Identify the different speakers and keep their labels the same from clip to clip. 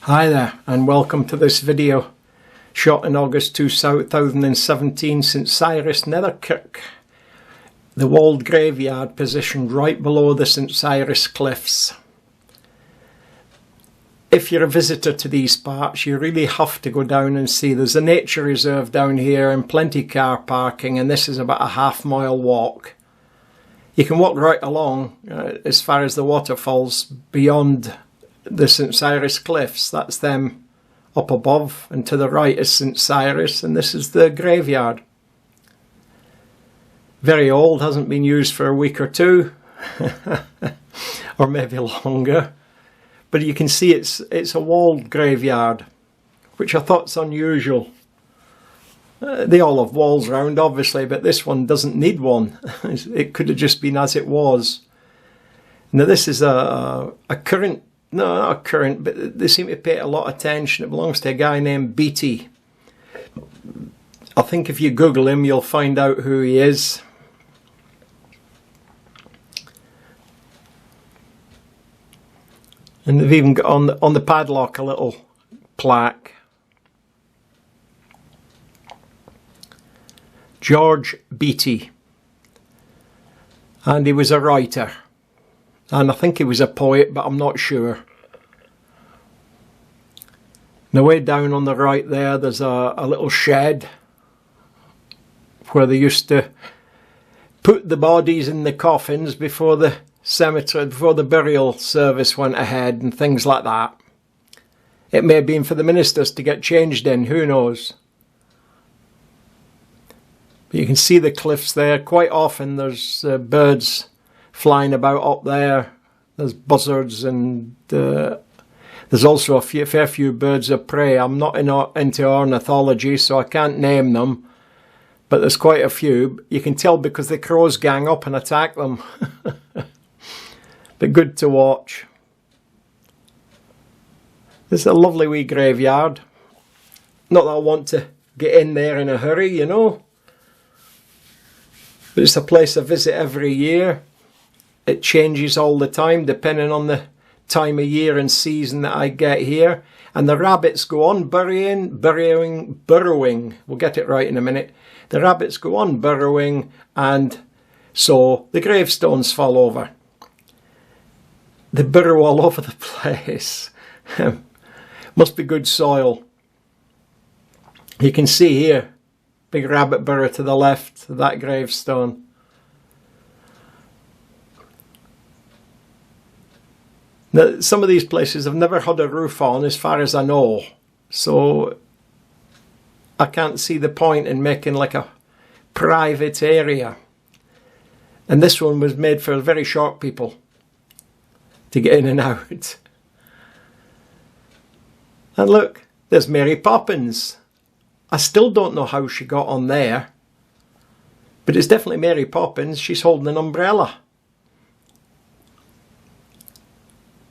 Speaker 1: Hi there and welcome to this video shot in August 2017, St Cyrus, Nether, Kirk. The walled graveyard positioned right below the St Cyrus cliffs. If you're a visitor to these parts, you really have to go down and see. There's a nature reserve down here and plenty car parking, and this is about a half-mile walk. You can walk right along as far as the waterfalls beyond the St Cyrus cliffs. That's them up above, and to the right is St Cyrus, and this is the graveyard. Very old, hasn't been used for a week or two or maybe longer, but you can see it's a walled graveyard, which I thought's unusual. They all have walls round, obviously, but this one doesn't need one. It could have just been as it was. Now this is a current, no, not a current, but they seem to pay a lot of attention. It belongs to a guy named Beatty. I think if you Google him, you'll find out who he is. And they've even got on the padlock a little plaque. George Beatty. And he was a writer. And I think he was a poet, but I'm not sure. Now way down on the right there, there's a little shed where they used to put the bodies in the coffins before the cemetery, before the burial service went ahead and things like that. It may have been for the ministers to get changed in, who knows. But you can see the cliffs there. Quite often there's birds flying about up there. There's buzzards, and there's also a fair few birds of prey. I'm not into ornithology, so I can't name them, but there's quite a few. You can tell because the crows gang up and attack them. But good to watch. This is a lovely wee graveyard. Not that I want to get in there in a hurry, you know. But it's a place I visit every year. It changes all the time depending on the time of year and season that I get here. And the rabbits go on burrowing. We'll get it right in a minute. The rabbits go on burrowing, and so the gravestones fall over. They burrow all over the place. Must be good soil. You can see here, big rabbit burrow to the left of that gravestone. Now, some of these places have never had a roof on, as far as I know, so I can't see the point in making like a private area. And this one was made for very short people to get in and out. And look, there's Mary Poppins. I still don't know how she got on there, but it's definitely Mary Poppins. She's holding an umbrella.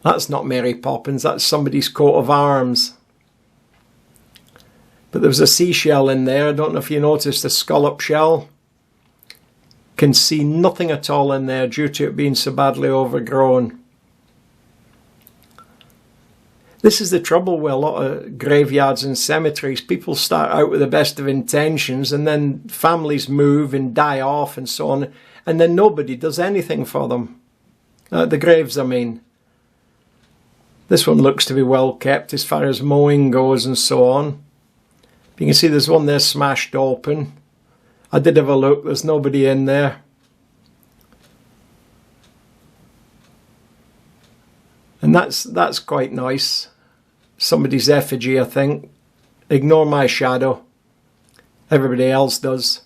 Speaker 1: That's not Mary Poppins, that's somebody's coat of arms. But there was a seashell in there. I don't know if you noticed the scallop shell. Can see nothing at all in there due to it being so badly overgrown. This is the trouble with a lot of graveyards and cemeteries. People start out with the best of intentions, and then families move and die off and so on, and then nobody does anything for them. The graves, I mean. This one looks to be well kept as far as mowing goes and so on. You can see there's one there smashed open. I did have a look, there's nobody in there. And that's quite nice. Somebody's effigy, I think. Ignore my shadow. Everybody else does.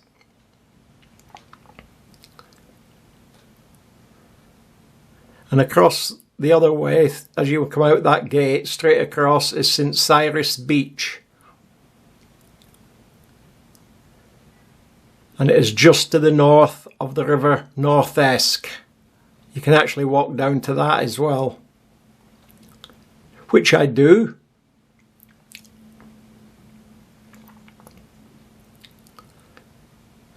Speaker 1: And across the other way, as you come out that gate, straight across is St Cyrus Beach. And it is just to the north of the river North Esk. You can actually walk down to that as well, which I do.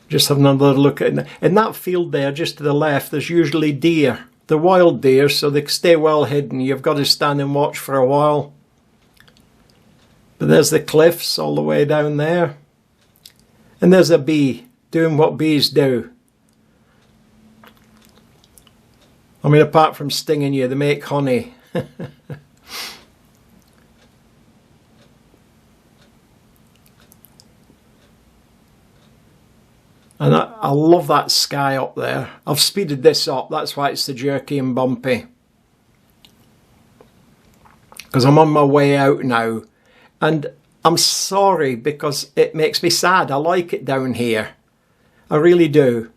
Speaker 1: Just have another look at it. In that field there, just to the left, there's usually deer. They're wild deer, so they stay well hidden. You've got to stand and watch for a while. But there's the cliffs all the way down there. And there's a bee doing what bees do. I mean, apart from stinging you, they make honey. And I love that sky up there. I've speeded this up, that's why it's so jerky and bumpy. Because I'm on my way out now. And I'm sorry because it makes me sad. I like it down here. I really do.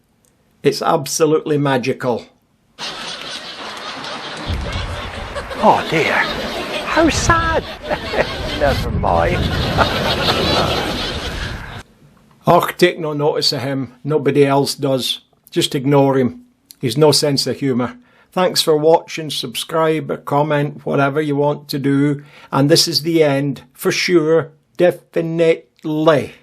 Speaker 1: It's absolutely magical.
Speaker 2: Oh dear, how sad. Never mind.
Speaker 1: Oh, take no notice of him. Nobody else does. Just ignore him. He's no sense of humour. Thanks for watching. Subscribe or comment, whatever you want to do. And this is the end, for sure, definitely.